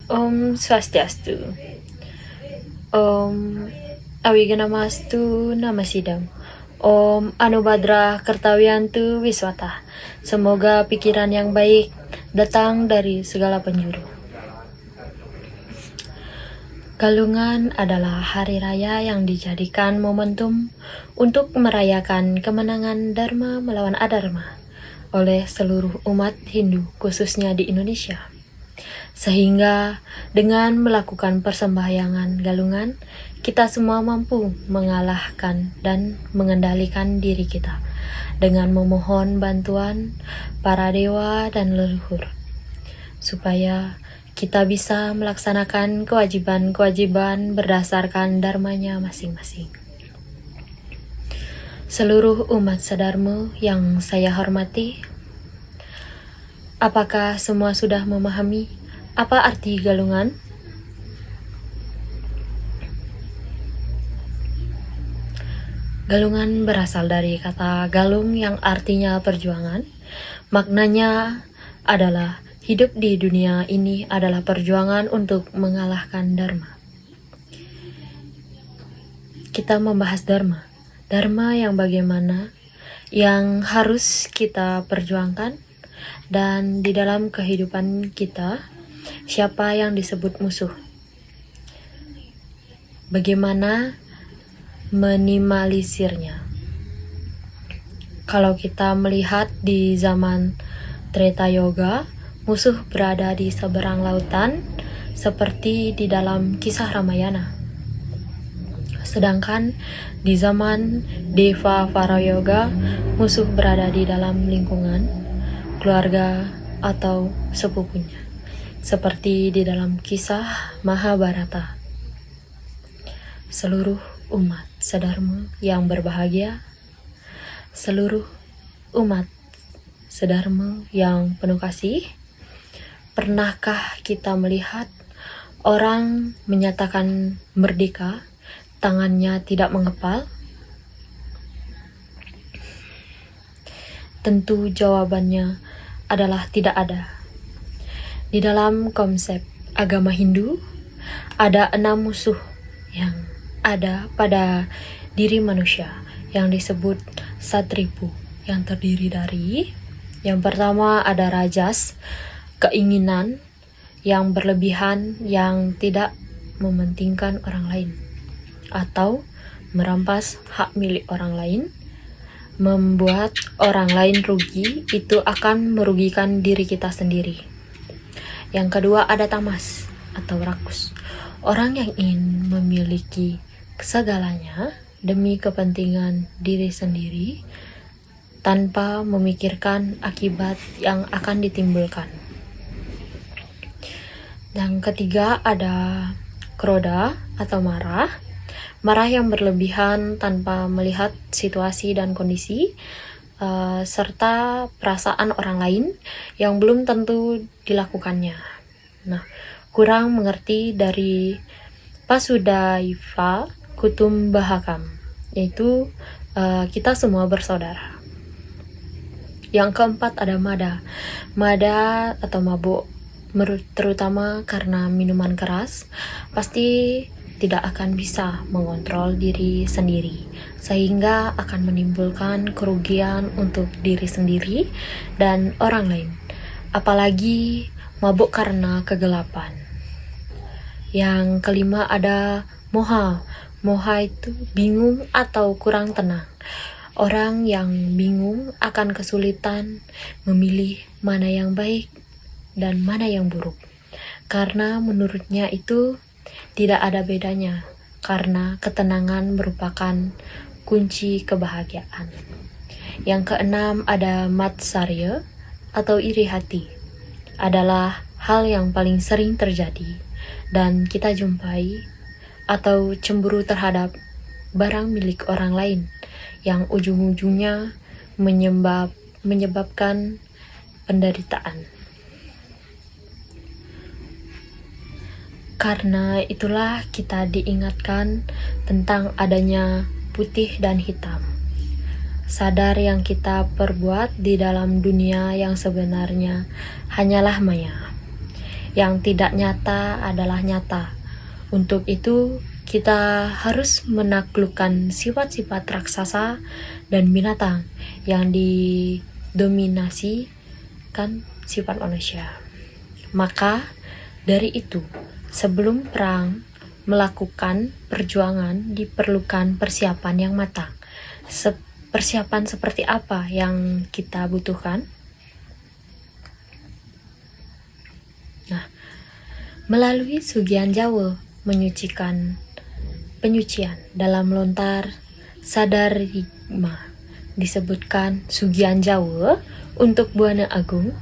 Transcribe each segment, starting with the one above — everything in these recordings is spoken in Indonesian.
Om Swastiastu. Om Awiganamastu Namasidam. Om Anubhadra Kartawiantu Wiswata. Semoga pikiran yang baik datang dari segala penjuru. Galungan adalah hari raya yang dijadikan momentum untuk merayakan kemenangan Dharma melawan Adharma oleh seluruh umat Hindu, khususnya di Indonesia. Sehingga dengan melakukan persembahyangan galungan, kita semua mampu mengalahkan dan mengendalikan diri kita dengan memohon bantuan para dewa dan leluhur, supaya kita bisa melaksanakan kewajiban-kewajiban berdasarkan dharmanya masing-masing. Seluruh umat Sadharma yang saya hormati, apakah semua sudah memahami apa arti galungan? Galungan berasal dari kata galung yang artinya perjuangan. Maknanya adalah hidup di dunia ini adalah perjuangan untuk mengalahkan Dharma. Kita membahas Dharma. Dharma yang bagaimana, yang harus kita perjuangkan, dan di dalam kehidupan kita, siapa yang disebut musuh. Bagaimana minimalisirnya. Kalau kita melihat di zaman Treta Yoga, musuh berada di seberang lautan seperti di dalam kisah Ramayana. Sedangkan di zaman Deva Yoga, musuh berada di dalam lingkungan keluarga atau sepupunya, seperti di dalam kisah Mahabharata. Seluruh umat Sadharma yang berbahagia, seluruh umat Sadharma yang penuh kasih, pernahkah kita melihat orang menyatakan merdeka, tangannya tidak mengepal? Tentu jawabannya adalah tidak ada. Di dalam konsep agama Hindu, ada 6 musuh yang ada pada diri manusia yang disebut satripu, yang terdiri dari yang pertama ada rajas, keinginan yang berlebihan yang tidak mementingkan orang lain atau merampas hak milik orang lain, membuat orang lain rugi, itu akan merugikan diri kita sendiri. Yang kedua ada tamas atau rakus, orang yang ingin memiliki segalanya demi kepentingan diri sendiri tanpa memikirkan akibat yang akan ditimbulkan. Yang ketiga ada kroda atau marah yang berlebihan tanpa melihat situasi dan kondisi serta perasaan orang lain yang belum tentu dilakukannya. Nah, kurang mengerti dari Pasudaiva Kutumbahakam, yaitu kita semua bersaudara. Yang keempat ada mada atau mabuk, terutama karena minuman keras, pasti tidak akan bisa mengontrol diri sendiri, sehingga akan menimbulkan kerugian untuk diri sendiri dan orang lain. Apalagi mabuk karena kegelapan. Yang kelima ada moha. Moha itu bingung atau kurang tenang. Orang yang bingung akan kesulitan memilih mana yang baik dan mana yang buruk, karena menurutnya itu tidak ada bedanya, karena ketenangan merupakan kunci kebahagiaan. Yang keenam ada matsarya atau iri hati, adalah hal yang paling sering terjadi dan kita jumpai, atau cemburu terhadap barang milik orang lain yang ujung-ujungnya menyebabkan penderitaan. Karena itulah kita diingatkan tentang adanya putih dan hitam. Sadar yang kita perbuat di dalam dunia yang sebenarnya hanyalah maya. yang tidak nyata adalah nyata. Untuk itu, kita harus menaklukkan sifat-sifat raksasa dan binatang yang didominasi kan sifat manusia. Maka dari itu, sebelum perang melakukan perjuangan diperlukan persiapan yang matang. Persiapan seperti apa yang kita butuhkan? Nah, melalui Sugihan Jawa penyucian dalam lontar Sadarigma disebutkan Sugihan Jawa untuk Buana Agung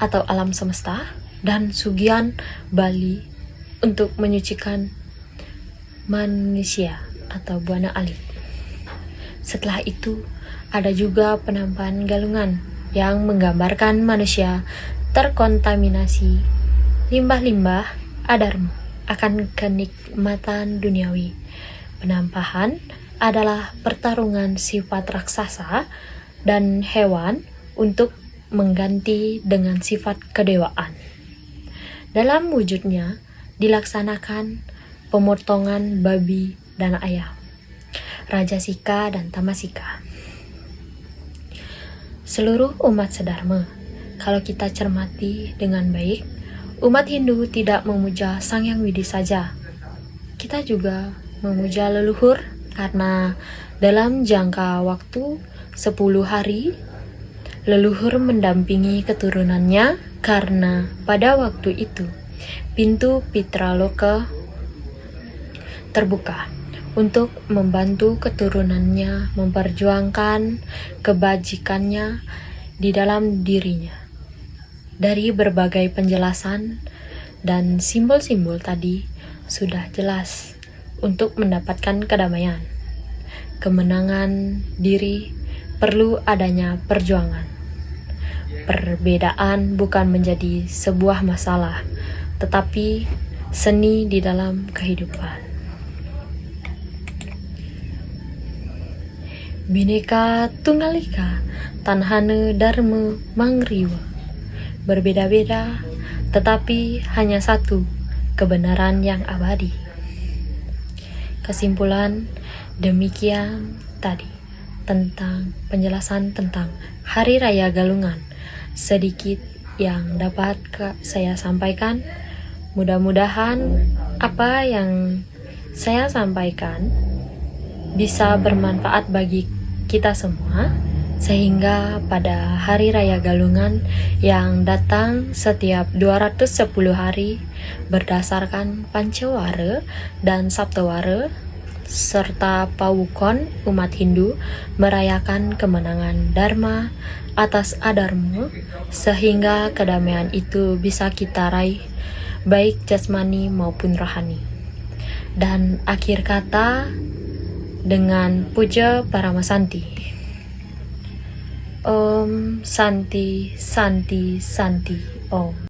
atau alam semesta dan Sugihan Bali untuk menyucikan manusia atau Buana Alit. Setelah itu ada juga penampakan galungan yang menggambarkan manusia terkontaminasi limbah-limbah adarmu akan kenikmatan duniawi. Penampahan adalah pertarungan sifat raksasa dan hewan untuk mengganti dengan sifat kedewaan. Dalam wujudnya dilaksanakan pemotongan babi dan ayam, Rajasika dan Tamasika. Seluruh umat sedharma, kalau kita cermati dengan baik, umat Hindu tidak memuja Sang Hyang Widi saja. Kita juga memuja leluhur karena dalam jangka waktu 10 hari, leluhur mendampingi keturunannya karena pada waktu itu pintu Pitraloka terbuka untuk membantu keturunannya memperjuangkan kebajikannya di dalam dirinya. Dari berbagai penjelasan dan simbol-simbol tadi sudah jelas untuk mendapatkan kedamaian, kemenangan diri perlu adanya perjuangan. Perbedaan bukan menjadi sebuah masalah, tetapi seni di dalam kehidupan. Bineka Tunggal Ika, Tanhana Dharma Mangriwa. Berbeda-beda, tetapi hanya satu kebenaran yang abadi. Kesimpulan demikian tadi tentang penjelasan tentang Hari Raya Galungan. Sedikit yang dapat saya sampaikan. Mudah-mudahan apa yang saya sampaikan bisa bermanfaat bagi kita semua, sehingga pada Hari Raya Galungan yang datang setiap 210 hari berdasarkan Pancawara dan Saptawara serta Pawukon umat Hindu merayakan kemenangan Dharma atas Adharma, sehingga kedamaian itu bisa kita raih baik jasmani maupun rohani. Dan akhir kata dengan puja Paramasanti. Om Santi Santi Santi Om.